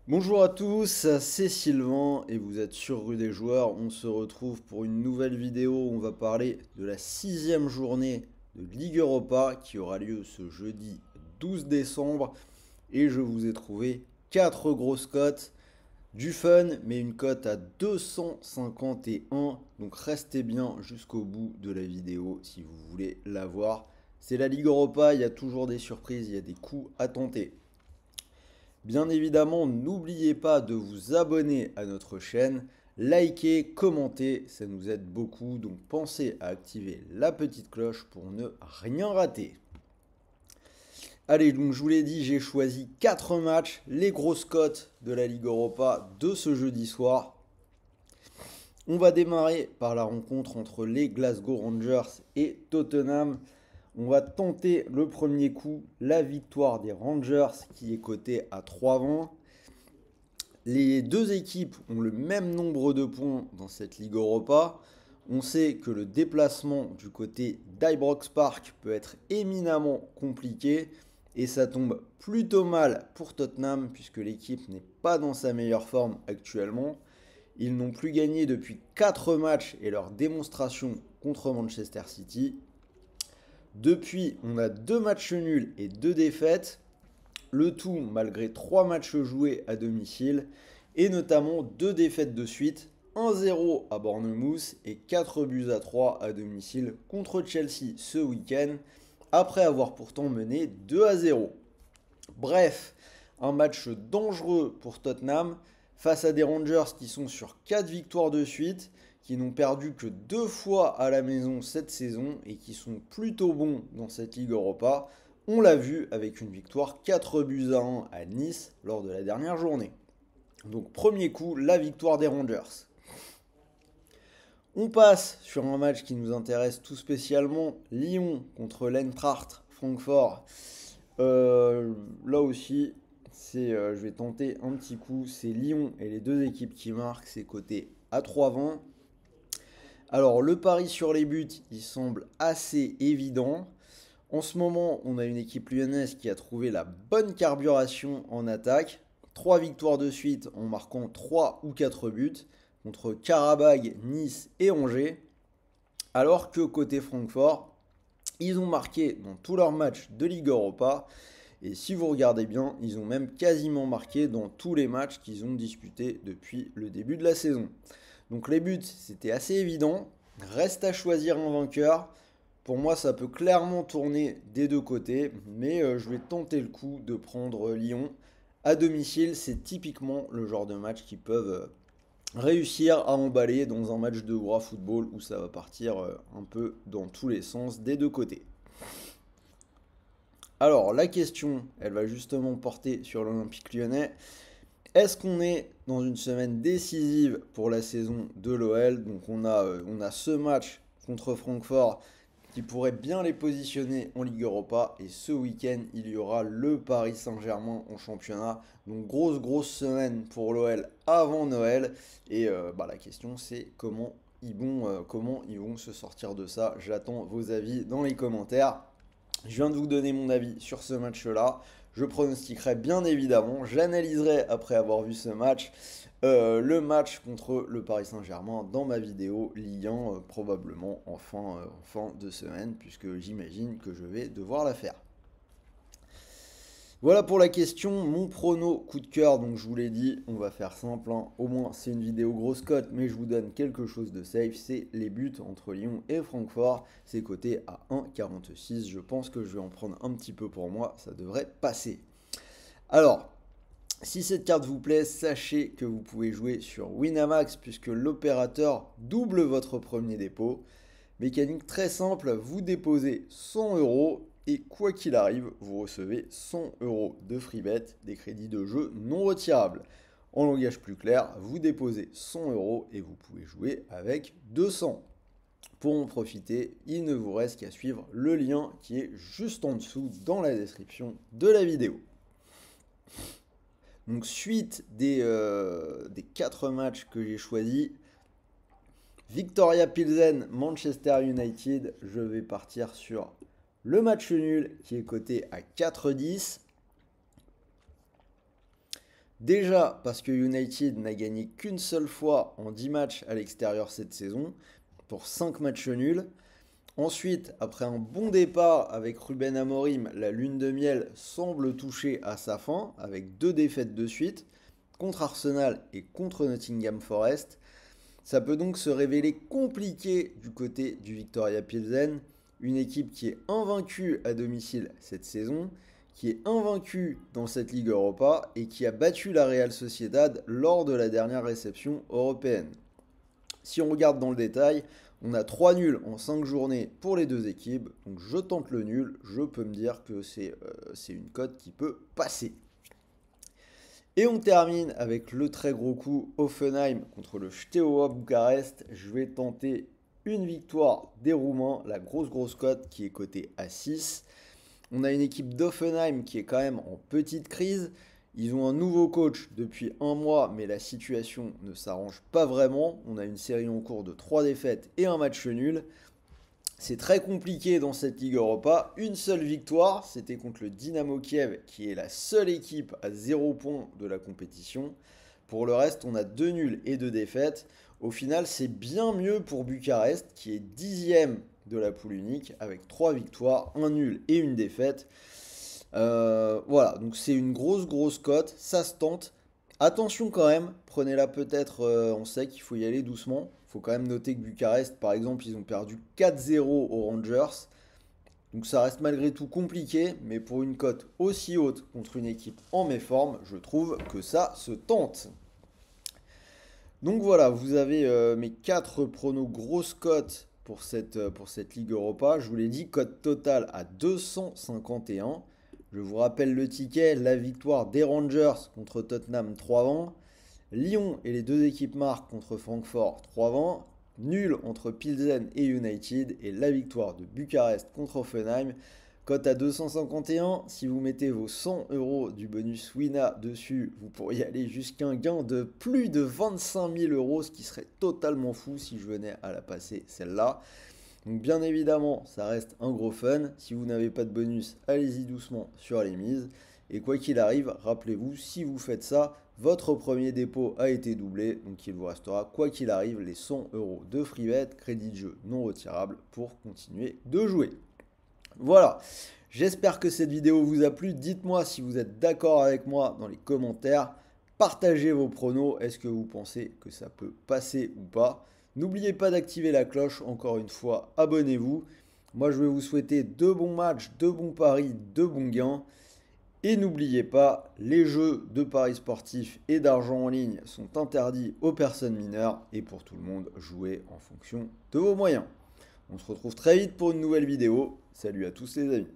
Bonjour à tous, c'est Sylvain et vous êtes sur Rue des Joueurs. On se retrouve pour une nouvelle vidéo où on va parler de la sixième journée de Ligue Europa qui aura lieu ce jeudi 12 décembre. Et je vous ai trouvé 4 grosses cotes, du fun, mais une cote à 251. Donc restez bien jusqu'au bout de la vidéo si vous voulez la voir. C'est la Ligue Europa, il y a toujours des surprises, il y a des coups à tenter. Bien évidemment, n'oubliez pas de vous abonner à notre chaîne, liker, commenter, ça nous aide beaucoup, donc pensez à activer la petite cloche pour ne rien rater. Allez, donc je vous l'ai dit, j'ai choisi 4 matchs, les grosses cotes de la Ligue Europa de ce jeudi soir. On va démarrer par la rencontre entre les Glasgow Rangers et Tottenham. On va tenter le premier coup, la victoire des Rangers qui est cotée à 3,20. Les deux équipes ont le même nombre de points dans cette Ligue Europa. On sait que le déplacement du côté d'Ibrox Park peut être éminemment compliqué et ça tombe plutôt mal pour Tottenham puisque l'équipe n'est pas dans sa meilleure forme actuellement. Ils n'ont plus gagné depuis 4 matchs et leur démonstration contre Manchester City. Depuis, on a 2 matchs nuls et 2 défaites. Le tout malgré 3 matchs joués à domicile et notamment 2 défaites de suite, 1-0 à Bournemouth et 4-3 à domicile contre Chelsea ce week-end, après avoir pourtant mené 2-0. Bref, un match dangereux pour Tottenham face à des Rangers qui sont sur 4 victoires de suite, qui n'ont perdu que 2 fois à la maison cette saison et qui sont plutôt bons dans cette Ligue Europa. On l'a vu avec une victoire 4-1 à Nice lors de la dernière journée. Donc premier coup, la victoire des Rangers. On passe sur un match qui nous intéresse tout spécialement, Lyon contre l'Eintracht Francfort. Là aussi, je vais tenter un petit coup, c'est Lyon et les deux équipes qui marquent, c'est coté à 3,20. Alors le pari sur les buts, il semble assez évident. En ce moment, on a une équipe lyonnaise qui a trouvé la bonne carburation en attaque. 3 victoires de suite en marquant 3 ou 4 buts contre Karabag, Nice et Angers. Alors que côté Francfort, ils ont marqué dans tous leurs matchs de Ligue Europa. Et si vous regardez bien, ils ont même quasiment marqué dans tous les matchs qu'ils ont disputés depuis le début de la saison. Donc les buts, c'était assez évident. Reste à choisir un vainqueur. Pour moi, ça peut clairement tourner des deux côtés, mais je vais tenter le coup de prendre Lyon. À domicile, c'est typiquement le genre de match qui peuvent réussir à emballer dans un match de gros football où ça va partir un peu dans tous les sens des deux côtés. Alors, la question, elle va justement porter sur l'Olympique lyonnais. Est-ce qu'on est dans une semaine décisive pour la saison de l'OL? Donc on a ce match contre Francfort qui pourrait bien les positionner en Ligue Europa. Et ce week-end, il y aura le Paris Saint-Germain en championnat. Donc grosse semaine pour l'OL avant Noël. Et la question c'est comment ils vont se sortir de ça. J'attends vos avis dans les commentaires. Je viens de vous donner mon avis sur ce match-là. Je pronostiquerai bien évidemment, j'analyserai après avoir vu ce match, le match contre le Paris Saint-Germain dans ma vidéo Ligue 1, probablement en fin de semaine, puisque j'imagine que je vais devoir la faire. Voilà pour la question, mon prono coup de cœur, donc je vous l'ai dit, on va faire simple, hein. Au moins c'est une vidéo grosse cote, mais je vous donne quelque chose de safe, c'est les buts entre Lyon et Francfort, c'est coté à 1,46, je pense que je vais en prendre un petit peu pour moi, ça devrait passer. Alors, si cette carte vous plaît, sachez que vous pouvez jouer sur Winamax puisque l'opérateur double votre premier dépôt. Mécanique très simple, vous déposez 100 euros et quoi qu'il arrive, vous recevez 100 euros de free bet, des crédits de jeu non retirables. En langage plus clair, vous déposez 100 euros et vous pouvez jouer avec 200. Pour en profiter, il ne vous reste qu'à suivre le lien qui est juste en dessous dans la description de la vidéo. Donc suite des 4 matchs que j'ai choisis, Victoria Pilsen, Manchester United, je vais partir sur le match nul qui est coté à 4,10. Déjà parce que United n'a gagné qu'une seule fois en 10 matchs à l'extérieur cette saison, pour 5 matchs nuls. Ensuite, après un bon départ avec Ruben Amorim, la lune de miel semble toucher à sa fin, avec 2 défaites de suite, contre Arsenal et contre Nottingham Forest. Ça peut donc se révéler compliqué du côté du Viktoria Pilsen, une équipe qui est invaincue à domicile cette saison, qui est invaincue dans cette Ligue Europa et qui a battu la Real Sociedad lors de la dernière réception européenne. Si on regarde dans le détail, on a 3 nuls en 5 journées pour les deux équipes, donc je tente le nul, je peux me dire que c'est une cote qui peut passer. Et on termine avec le très gros coup Hoffenheim contre le Steaua Bucarest. Je vais tenter une victoire des Roumains, la grosse cote qui est cotée à 6. On a une équipe d'Hoffenheim qui est quand même en petite crise. Ils ont un nouveau coach depuis un mois, mais la situation ne s'arrange pas vraiment. On a une série en cours de 3 défaites et un match nul. C'est très compliqué dans cette Ligue Europa. Une seule victoire, c'était contre le Dynamo Kiev, qui est la seule équipe à 0 points de la compétition. Pour le reste, on a 2 nuls et 2 défaites. Au final, c'est bien mieux pour Bucarest, qui est 10e de la poule unique, avec 3 victoires, 1 nul et une défaite. Voilà, donc c'est une grosse cote, ça se tente. Attention quand même, prenez-la peut-être, on sait qu'il faut y aller doucement. Il faut quand même noter que Bucarest, par exemple, ils ont perdu 4-0 aux Rangers. Donc ça reste malgré tout compliqué, mais pour une cote aussi haute contre une équipe en méforme, je trouve que ça se tente. Donc voilà, vous avez mes 4 pronos grosses cotes pour cette Ligue Europa. Je vous l'ai dit, cote totale à 251. Je vous rappelle le ticket, la victoire des Rangers contre Tottenham 3-20. Lyon et les deux équipes marquent contre Francfort 3-20. Nul entre Pilsen et United. Et la victoire de Bucarest contre Offenheim. Cote à 251. Si vous mettez vos 100 € du bonus Wina dessus, vous pourriez aller jusqu'à un gain de plus de 25 000 €, ce qui serait totalement fou si je venais à la passer celle-là. Donc bien évidemment, ça reste un gros fun. Si vous n'avez pas de bonus, allez-y doucement sur les mises. Et quoi qu'il arrive, rappelez-vous, si vous faites ça, votre premier dépôt a été doublé. Donc il vous restera, quoi qu'il arrive, les 100 € de free bet, crédit de jeu non retirable pour continuer de jouer. Voilà, j'espère que cette vidéo vous a plu. Dites-moi si vous êtes d'accord avec moi dans les commentaires. Partagez vos pronos. Est-ce que vous pensez que ça peut passer ou pas? N'oubliez pas d'activer la cloche. Encore une fois, abonnez-vous. Moi, je vais vous souhaiter de bons matchs, de bons paris, de bons gains. Et n'oubliez pas, les jeux de paris sportifs et d'argent en ligne sont interdits aux personnes mineures. Et pour tout le monde, jouez en fonction de vos moyens. On se retrouve très vite pour une nouvelle vidéo. Salut à tous les amis.